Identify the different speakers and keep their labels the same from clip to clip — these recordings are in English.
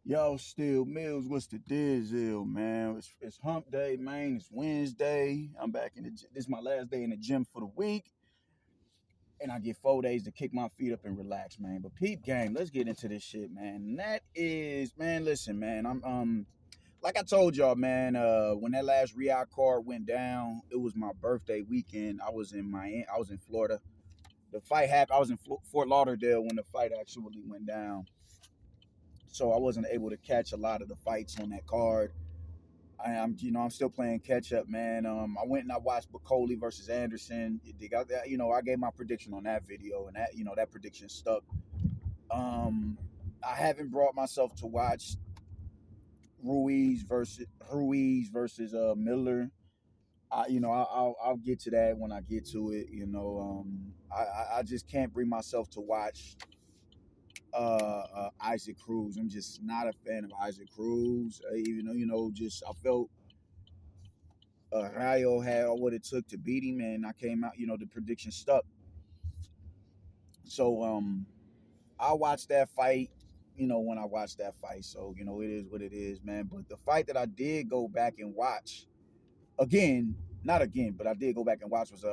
Speaker 1: Yo, Still Mills, what's the deal, man? It's hump day, man. It's Wednesday. I'm back in the gym. This is my last day in the gym for the week. And I get 4 days to kick my feet up and relax, man. But peep game, let's get into this shit, man. And that is, man, listen, man. I'm like I told y'all, man, when that last Real card went down, it was my birthday weekend. I was in Miami, I was in Florida. The fight happened. I was in Fort Lauderdale when the fight actually went down. So I wasn't able to catch a lot of the fights on that card. I'm still playing catch up, man. I went and I watched Bacoli versus Anderson. They got that, I gave my prediction on that video, and that prediction stuck. Um, I haven't brought myself to watch Ruiz versus Miller. I'll get to that when I get to it. I just can't bring myself to watch Isaac Cruz. I'm just not a fan of Isaac Cruz. Even though just I felt Rayo had all what it took to beat him, and I came out. The prediction stuck. So I watched that fight. When I watched that fight, so it is what it is, man. But the fight that I did go back and watch again, not again, but I did go back and watch was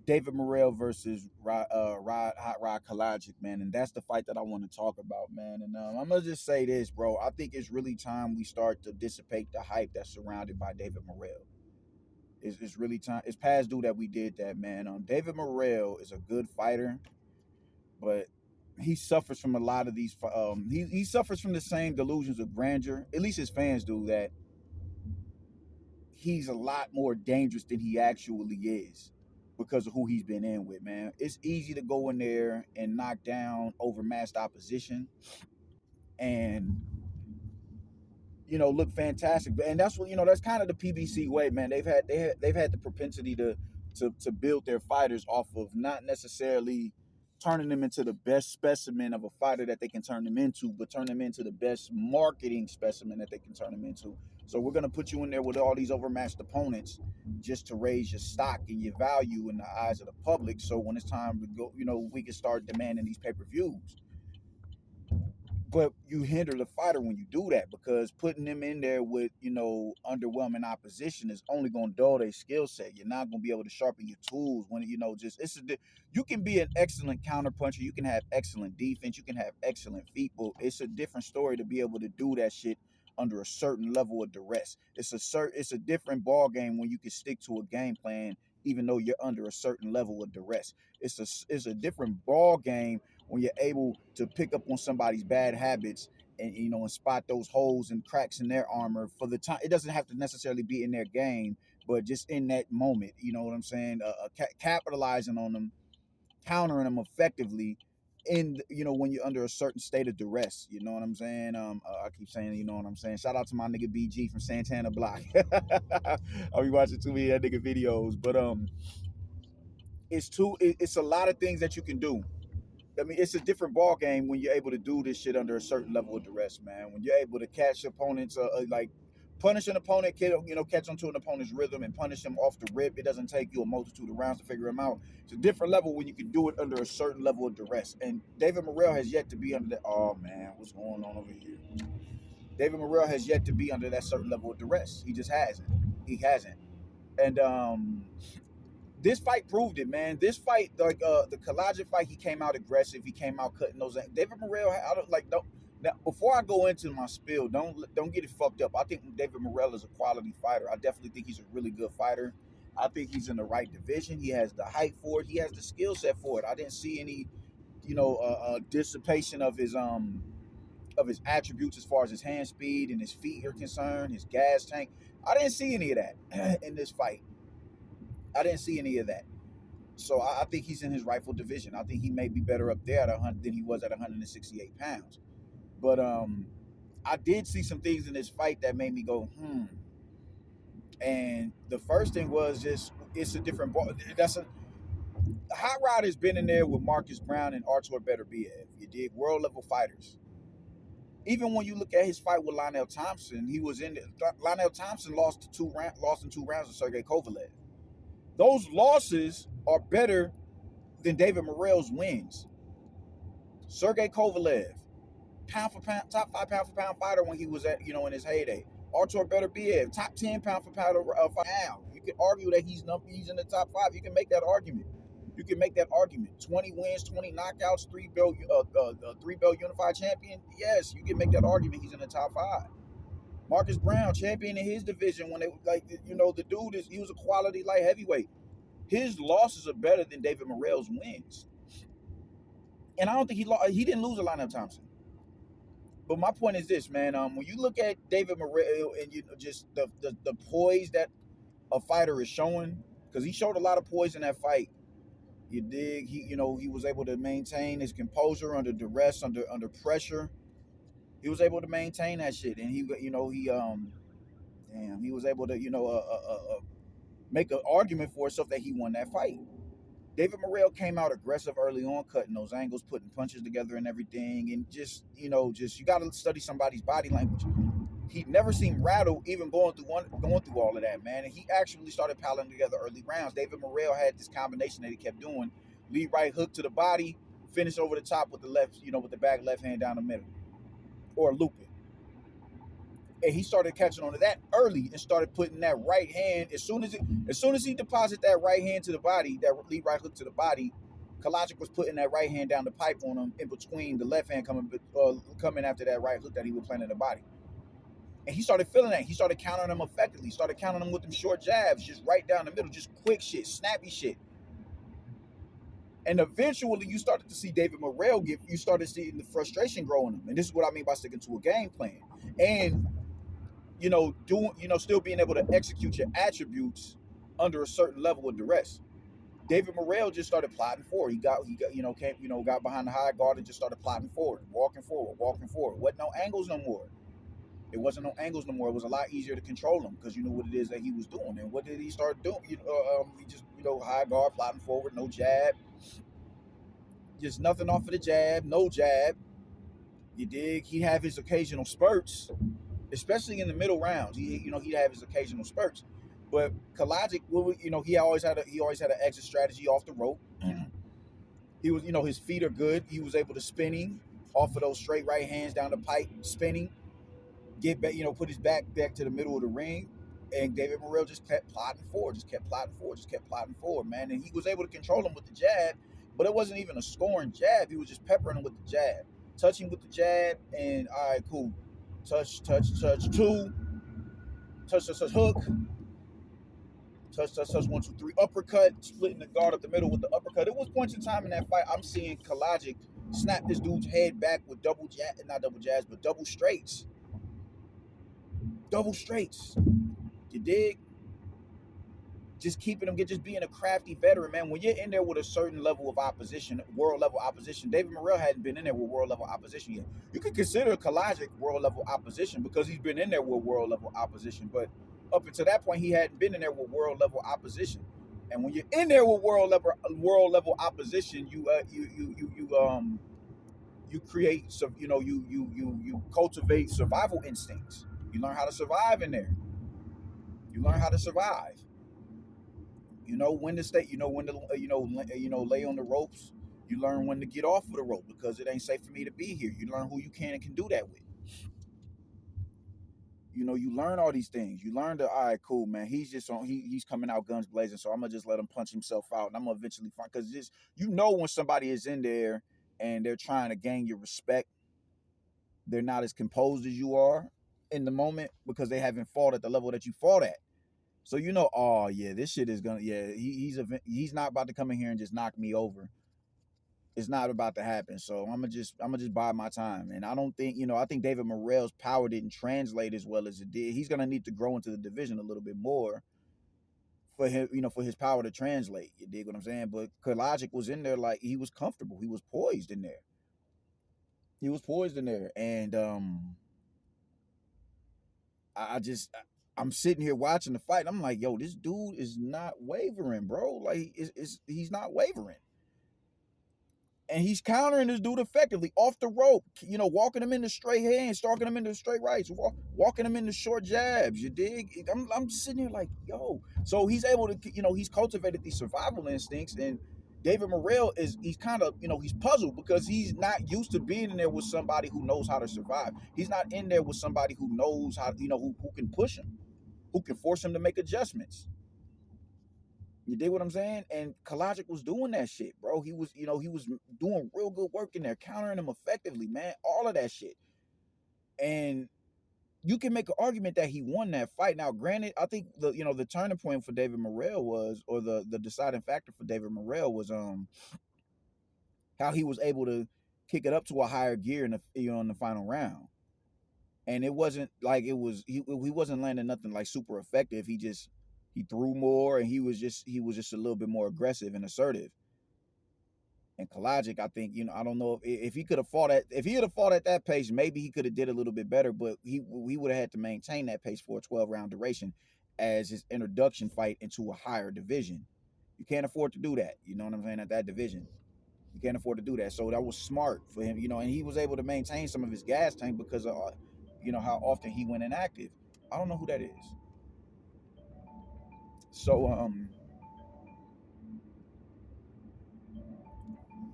Speaker 1: David Morrell versus Hot Rod Kalajic, man, and that's the fight that I want to talk about, man. And I'm gonna just say this, bro. I think it's really time we start to dissipate the hype that's surrounded by David Morrell. It's really time. It's past due that we did that, man. David Morrell is a good fighter, but he suffers from a lot of these. He suffers from the same delusions of grandeur. At least his fans do. That he's a lot more dangerous than he actually is because of who he's been in with, man. It's easy to go in there and knock down overmatched opposition and look fantastic. And that's what that's kind of the PBC way, man. They've had the propensity to build their fighters off of not necessarily turning them into the best specimen of a fighter that they can turn them into, but turn them into the best marketing specimen that they can turn them into. So we're gonna put you in there with all these overmatched opponents just to raise your stock and your value in the eyes of the public. So when it's time to go, we can start demanding these pay-per-views. But you hinder the fighter when you do that, because putting them in there with underwhelming opposition is only going to dull their skill set. You're not going to be able to sharpen your tools when you can be an excellent counterpuncher, you can have excellent defense, you can have excellent feet, but it's a different story to be able to do that shit under a certain level of duress. It's a different ball game when you can stick to a game plan even though you're under a certain level of duress. It's a different ball game when you're able to pick up on somebody's bad habits and spot those holes and cracks in their armor for the time. It doesn't have to necessarily be in their game, but just in that moment, you know what I'm saying? Capitalizing on them, countering them effectively when you're under a certain state of duress. You know what I'm saying? I keep saying, you know what I'm saying. Shout out to my nigga BG from Santana Block. I'll be watching too many of that nigga videos, but it's a lot of things that you can do. I mean, it's a different ball game when you're able to do this shit under a certain level of duress, man. When you're able to catch opponents, like punish an opponent, catch onto an opponent's rhythm and punish him off the rip. It doesn't take you a multitude of rounds to figure him out. It's a different level when you can do it under a certain level of duress. And David Morrell has yet to be under that. Oh man, what's going on over here? David Morrell has yet to be under that certain level of duress. He just hasn't. He hasn't. And this fight proved it, man. This fight, like the Kalajic fight, he came out aggressive. He came out cutting those. David Morrell, don't. Now, before I go into my spiel, don't get it fucked up. I think David Morrell is a quality fighter. I definitely think he's a really good fighter. I think he's in the right division. He has the height for it. He has the skill set for it. I didn't see any, dissipation of his attributes as far as his hand speed and his feet are concerned. His gas tank. I didn't see any of that in this fight. I didn't see any of that. So I think he's in his rightful division. I think he may be better up there at 100 than he was at 168 pounds. But I did see some things in this fight that made me go, And the first thing was just it's a different ball. Hot Rod has been in there with Marcus Brown and Artur Beterbiev. You dig? World level fighters. Even when you look at his fight with Lionel Thompson, he was in. Lionel Thompson lost in 2 rounds to Sergey Kovalev. Those losses are better than David Morrell's wins. Sergey Kovalev, pound for pound, top 5 pound for pound fighter when he was at, in his heyday. Artur better be a top 10 pound for pound fighter now. You can argue that he's in the top 5. You can make that argument. You can make that argument. 20 wins, 20 knockouts, three belt unified champion. Yes, you can make that argument. He's in the top 5. Marcus Brown, champion in his division when the dude he was a quality light heavyweight. His losses are better than David Morrell's wins. And I don't think he didn't lose a Lionel Thompson. But my point is this, man. When you look at David Morrell and just the poise that a fighter is showing, because he showed a lot of poise in that fight. You dig? He was able to maintain his composure under duress, under pressure. He was able to maintain that shit, and he was able to make an argument for himself that he won that fight. David Morrell came out aggressive early on, cutting those angles, putting punches together and everything, and just you got to study somebody's body language. He never seemed rattled, even going through all of that, man. And he actually started piling together early rounds. David Morrell had this combination that he kept doing: lead right hook to the body, finish over the top with the left, with the back left hand down the middle, or loop it. And he started catching on to that early and started putting that right hand as soon as he deposited that right hand to the body, that lead right hook to the body. Kalajic was putting that right hand down the pipe on him in between the left hand coming after that right hook that he was planting in the body. And he started feeling that. He started countering them effectively. Started countering them with them short jabs, just right down the middle, just quick shit, snappy shit. And eventually, you started to see David Morrell you started seeing the frustration grow in him. And this is what I mean by sticking to a game plan. And still being able to execute your attributes under a certain level of duress. David Morrell just started plotting forward. He got behind the high guard and just started plotting forward, walking forward. Wasn't no angles no more. It wasn't no angles no more. It was a lot easier to control him because you knew what it is that he was doing. And what did he start doing? He just high guard, plotting forward, no jab, just nothing off of the jab, no jab. You dig? He'd have his occasional spurts, especially in the middle rounds. He'd have his occasional spurts. But Kalajic, he always had an exit strategy off the rope. He was, his feet are good. He was able to spinning off of those straight right hands down the pipe, spinning, get back, put his back to the middle of the ring. And David Morrell just kept plotting forward, man. And he was able to control him with the jab, but it wasn't even a scoring jab. He was just peppering him with the jab, touching with the jab, and all right, cool. Touch, two. Touch, hook. Touch, 1, 2, 3. Uppercut, splitting the guard up the middle with the uppercut. It was points in time in that fight. I'm seeing Kalajic snap this dude's head back with double straights. Double straights. You dig? Just keeping him, just being a crafty veteran, man. When you're in there with a certain level of opposition, world level opposition, David Morrell hadn't been in there with world level opposition yet. You could consider Kalajic world level opposition because he's been in there with world level opposition, but up until that point, he hadn't been in there with world level opposition. And when you're in there with world level opposition, you create some, you cultivate survival instincts. You learn how to survive in there. You learn how to survive. You know when to stay. You know when to lay on the ropes. You learn when to get off of the rope because it ain't safe for me to be here. You learn who you can and can do that with. You learn all these things. You learn to, all right, cool, man. He's just he's coming out guns blazing, so I'm gonna just let him punch himself out, and I'm gonna eventually find, because just when somebody is in there and they're trying to gain your respect, they're not as composed as you are in the moment because they haven't fought at the level that you fought at. So oh yeah, this shit is gonna, yeah, he's not about to come in here and just knock me over. It's not about to happen. So I'm gonna just bide my time. And I don't think, I think David Morrell's power didn't translate as well as it did. He's gonna need to grow into the division a little bit more for him, for his power to translate. You dig what I'm saying? But Kalajic was in there like he was comfortable. He was poised in there. And I'm sitting here watching the fight. I'm like, yo, this dude is not wavering, bro. Like he's not wavering. And he's countering this dude effectively off the rope, walking him into straight hands, stalking him into straight rights, walking him into short jabs. You dig? I'm sitting here like, yo. So he's able to, he's cultivated these survival instincts, and David Morrell he's kind of, he's puzzled because he's not used to being in there with somebody who knows how to survive. He's not in there with somebody who knows how, who can push him, who can force him to make adjustments. You dig what I'm saying? And Kalajic was doing that shit, bro. He was doing real good work in there, countering him effectively, man. All of that shit. And you can make an argument that he won that fight. Now, granted, I think the turning point for David Morrell was, or the deciding factor for David Morrell was how he was able to kick it up to a higher gear in the final round. And it wasn't like he wasn't landing nothing like super effective. He threw more, and he was just a little bit more aggressive and assertive. And Kalajic, I think, I don't know if he could have fought at that pace, maybe he could have did a little bit better, but he would have had to maintain that pace for a 12-round duration as his introduction fight into a higher division. You can't afford to do that, you know what I'm saying, at that division. You can't afford to do that. So that was smart for him, and he was able to maintain some of his gas tank because of, how often he went inactive. I don't know who that is.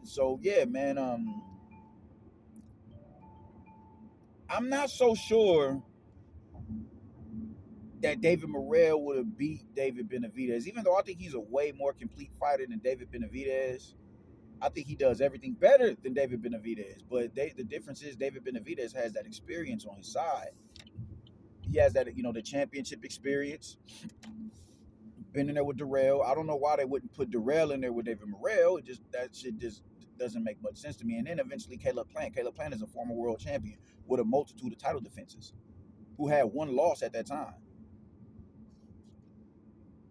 Speaker 1: So yeah, man, I'm not so sure that David Morrell would have beat David Benavidez, even though I think he's a way more complete fighter than David Benavidez. I think he does everything better than David Benavidez, but the difference is David Benavidez has that experience on his side. He has that, the championship experience. Been in there with Darrell. I don't know why they wouldn't put Darrell in there with David Morrell. That shit just doesn't make much sense to me. And then eventually Caleb Plant. Caleb Plant is a former world champion with a multitude of title defenses, who had one loss at that time.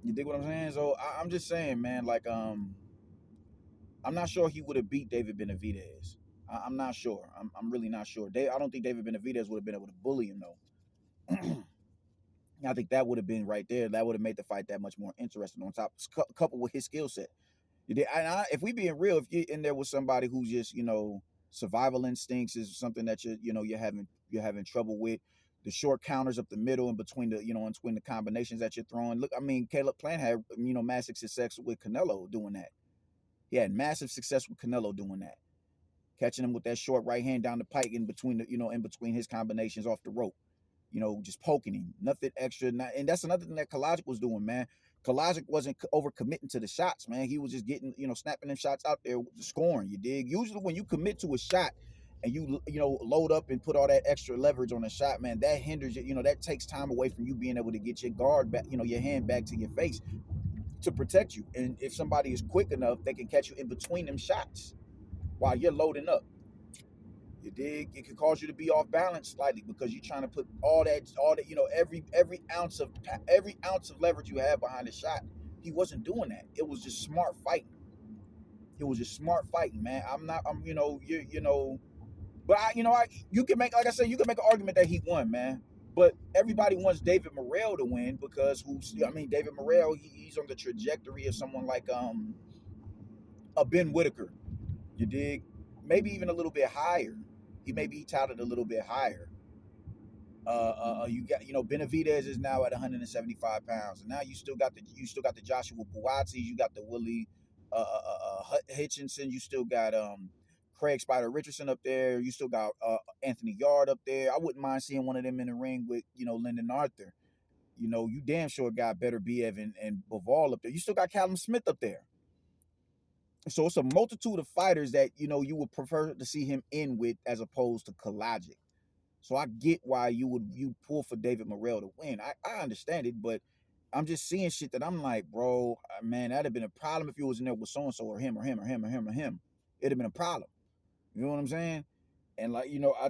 Speaker 1: You dig what I'm saying? So I'm just saying, man, like I'm not sure he would have beat David Benavidez. I'm not sure. I'm really not sure. I don't think David Benavidez would have been able to bully him though. I think that would have been right there. That would have made the fight that much more interesting. On top, coupled with his skill set. If we being real, if you're in there with somebody who's just survival instincts is something that you're having trouble with. The short counters up the middle and between the combinations that you're throwing. Look, I mean, Caleb Plant had massive success with Canelo doing that. He had massive success with Canelo doing that, catching him with that short right hand down the pike in between in between his combinations off the rope. Just poking him, nothing extra. And that's another thing that Kalajic was doing, man. Kalajic wasn't overcommitting to the shots, man. He was just getting, snapping them shots out there, scoring. You dig? Usually, when you commit to a shot and you load up and put all that extra leverage on a shot, man, that hinders you. That takes time away from you being able to get your guard back, your hand back to your face to protect you. And if somebody is quick enough, they can catch you in between them shots while you're loading up. You dig? It could cause you to be off balance slightly because you're trying to put all that, every ounce of leverage you have behind the shot. He wasn't doing that. It was just smart fighting. It was just smart fighting, man. But you can make, like I said, you can make an argument that he won, man. But everybody wants David Morrell to win because David Morrell, he's on the trajectory of someone like a Ben Whitaker. You dig? Maybe even a little bit higher. He may be touted a little bit higher. You got Benavidez is now at 175 pounds, and now you still got the Joshua Buatsi, you got the Willie Hitchinson, you still got Craig Spider Richardson up there, you still got Anthony Yard up there. I wouldn't mind seeing one of them in the ring with Lyndon Arthur. You damn sure got Better Biev and Bivol up there. You still got Callum Smith up there. So it's a multitude of fighters that you would prefer to see him in with as opposed to Kalajic. So I get why you pull for David Morrell to win. I understand it, but I'm just seeing shit that I'm like, bro, man, that'd have been a problem if you was in there with so and so or him or him or him or him or him. It'd have been a problem. You know what I'm saying? And I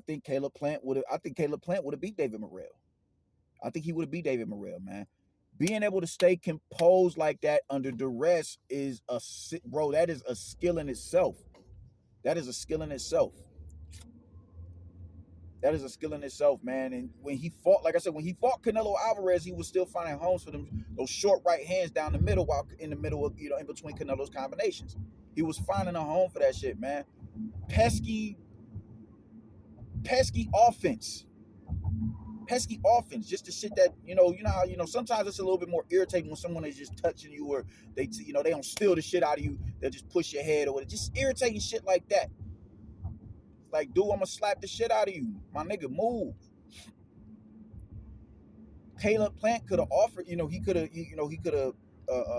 Speaker 1: think Caleb Plant would have beat David Morrell. I think he would have beat David Morrell, man. Being able to stay composed like that under duress is that is a skill in itself. That is a skill in itself. That is a skill in itself, man. And when he fought, like I said, when he fought Canelo Alvarez, he was still finding homes for those short right hands down the middle, while in the middle of, in between Canelo's combinations. He was finding a home for that shit, man. Pesky offense. pesky offense, just the shit that how sometimes it's a little bit more irritating when someone is just touching you, or they don't steal the shit out of you. They'll just push your head or whatever. Just irritating shit like that. Like, dude, I'm gonna slap the shit out of you, my nigga. Move. Caleb Plant could have offered. He could have. He could have.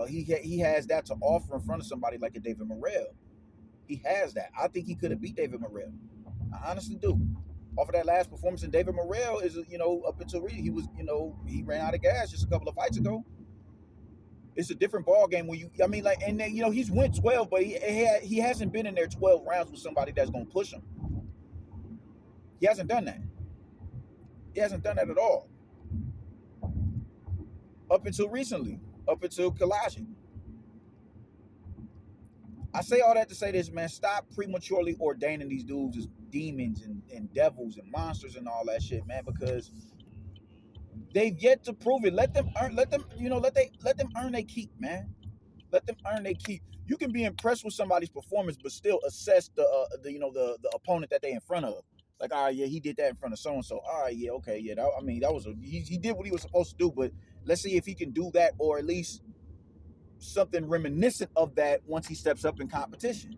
Speaker 1: He has that to offer in front of somebody like a David Morrell. He has that. I think he could have beat David Morrell. I honestly do. Off of that last performance, and David Morrell is, up until he was, he ran out of gas just a couple of fights ago. It's a different ball game when and then, he's went 12, but he hasn't been in there 12 rounds with somebody that's gonna push him. He hasn't done that. He hasn't done that at all. Up until recently, up until Kalashik. I say all that to say this, man. Stop prematurely ordaining these dudes as demons and devils and monsters and all that shit, man, because they've yet to prove it. Let them earn. Let them earn their keep, man. Let them earn their keep. You can be impressed with somebody's performance, but still assess the opponent that they in front of. Like, all right, yeah, he did that in front of so and so. All right, yeah, okay, yeah. That was he did what he was supposed to do, but let's see if he can do that, or at least something reminiscent of that once he steps up in competition.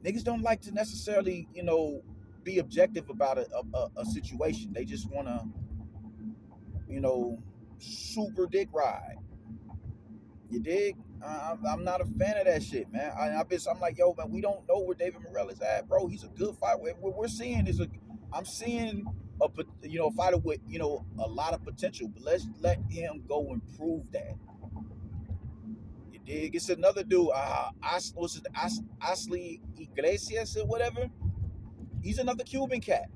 Speaker 1: Niggas don't like to necessarily, be objective about a situation. They just want to, super dick ride. You dig? I'm not a fan of that shit, man. I'm like, yo, man, we don't know where David Morrell is at, bro. He's a good fighter. What we're seeing is I'm seeing a fighter with, a lot of potential. But let's let him go and prove that. You dig? It's another dude, Ashley Iglesias or whatever. He's another Cuban cat.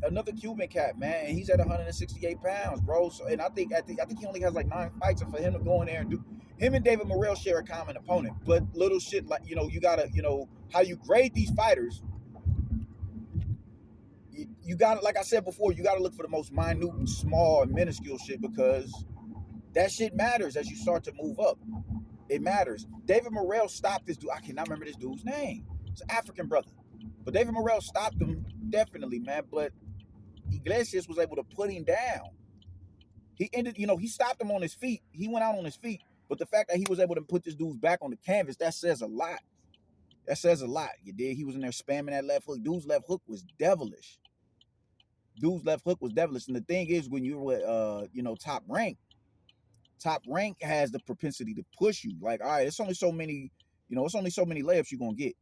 Speaker 1: Another Cuban cat, man, and he's at 168 pounds, bro. So, and I think he only has like 9 fights, and for him to go in there and do, him and David Morrell share a common opponent, but little shit like you gotta how you grade these fighters. You got, like I said before, you gotta look for the most minute and small and minuscule shit, because that shit matters as you start to move up. It matters. David Morrell stopped this dude. I cannot remember this dude's name. It's an African brother, but David Morrell stopped him definitely, man. But Iglesias was able to put him down. He ended, he stopped him on his feet. He went out on his feet. But the fact that he was able to put this dude's back on the canvas, that says a lot. That says a lot. You dig? He was in there spamming that left hook. Dude's left hook was devilish. And the thing is, when you're with, top rank has the propensity to push you. Like, all right, it's only so many layups you're going to get.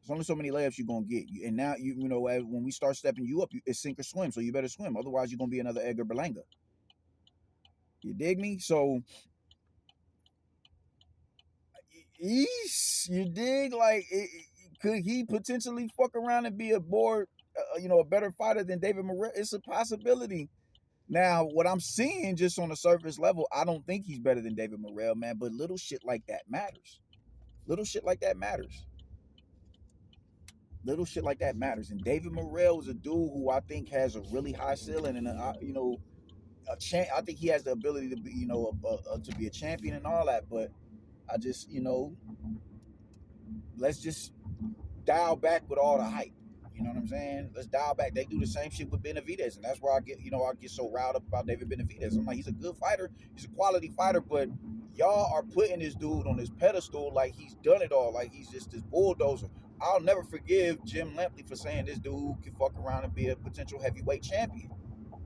Speaker 1: There's only so many layups you're going to get. And now, when we start stepping you up, it's sink or swim. So you better swim. Otherwise, you're going to be another Edgar Berlanga. You dig me? So, you dig? Like, could he potentially fuck around and be a better fighter than David Morrell? It's a possibility. Now, what I'm seeing just on the surface level, I don't think he's better than David Morrell, man. But little shit like that matters. Little shit like that matters. Little shit like that matters. And David Morrell is a dude who I think has a really high ceiling, and I think he has the ability to be, to be a champion and all that. But I just, let's just dial back with all the hype. You know what I'm saying? Let's dial back. They do the same shit with Benavidez, and that's where I get so riled up about David Benavidez. I'm like, he's a good fighter, he's a quality fighter, but y'all are putting this dude on this pedestal like he's done it all, like he's just this bulldozer. I'll never forgive Jim Lampley for saying this dude can fuck around and be a potential heavyweight champion.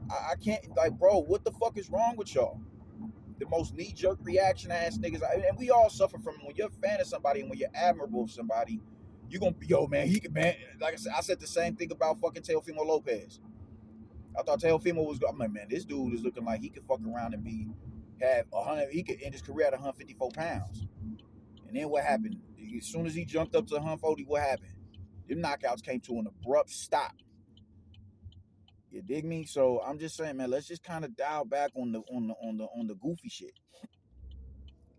Speaker 1: I can't, like, bro, what the fuck is wrong with y'all? The most knee-jerk reaction ass niggas, and we all suffer from when you're a fan of somebody and when you're admirable of somebody, you're gonna be, yo, man, like I said the same thing about fucking Teofimo Lopez. I thought Teofimo was, I'm like, man, this dude is looking like he could fuck around and he could end his career at 154 pounds. And then what happened? As soon as he jumped up to 140, what happened? Them knockouts came to an abrupt stop. You dig me? So I'm just saying, man, let's just kind of dial back on the goofy shit.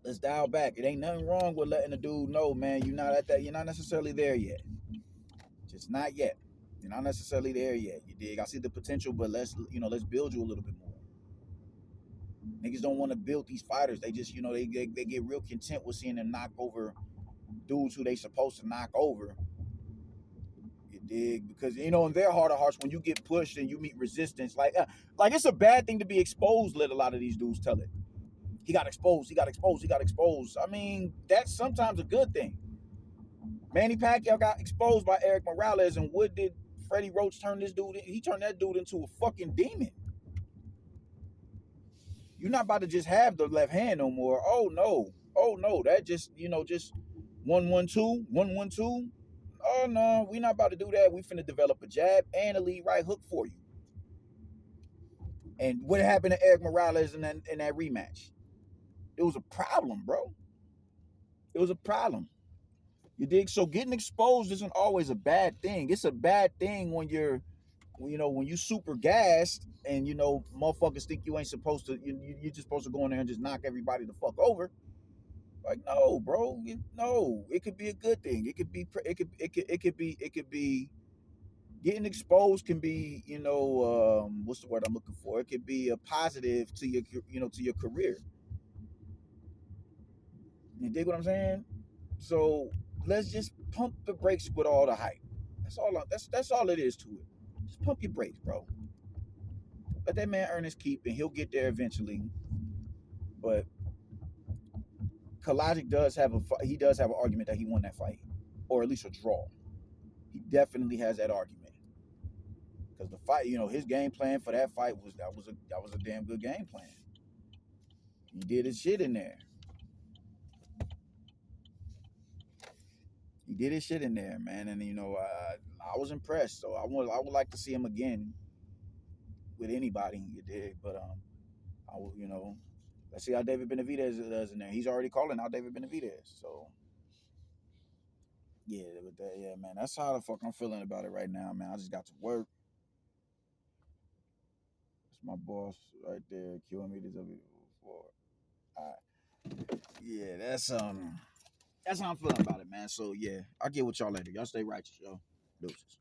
Speaker 1: Let's dial back. It ain't nothing wrong with letting the dude know, man, you're not necessarily there yet. Just not yet. You're not necessarily there yet. You dig? I see the potential, but let's build you a little bit more. Niggas don't want to build these fighters. They just, they get real content with seeing them knock over dudes who they supposed to knock over. You Dig? Because in their heart of hearts, when you get pushed and you meet resistance, like it's a bad thing to be exposed. Let a lot of these dudes tell it. He got exposed. He got exposed. He got exposed. I mean, that's sometimes a good thing. Manny Pacquiao got exposed by Eric Morales, and what did Freddie Roach turn this dude? He turned that dude into a fucking demon. You're not about to just have the left hand no more. Oh no. Oh no. That just 1-1-2, 1-1-2. Oh no, we not about to do that. We finna develop a jab and a lead right hook for you. And what happened to Eric Morales in that rematch? It was a problem, bro. It was a problem. You dig? So getting exposed isn't always a bad thing. It's a bad thing when when you super gassed and motherfuckers think you ain't supposed to. You're just supposed to go in there and just knock everybody the fuck over. Like, no, bro. No, it could be a good thing. It could be. It could be. Getting exposed can be, what's the word I'm looking for? It could be a positive to your career. You dig what I'm saying? So let's just pump the brakes with all the hype. That's all it is to it. Just pump your brakes, bro. Let that man earn his keep, and he'll get there eventually. But Kalajic does have an argument that he won that fight, or at least a draw. He definitely has that argument because the fight, his game plan for that fight was a damn good game plan. He did his shit in there. He did his shit in there, man, and I was impressed. So I would like to see him again with anybody. You did, but I will, let's see how David Benavidez does in there. He's already calling out David Benavidez. So yeah, with that, yeah, man, that's how the fuck I'm feeling about it right now, man. I just got to work. It's my boss right there, queuing me this up before. All right. Yeah, that's how I'm feeling about it, man. So yeah, I'll get with y'all later. Y'all stay righteous, yo. Deuces.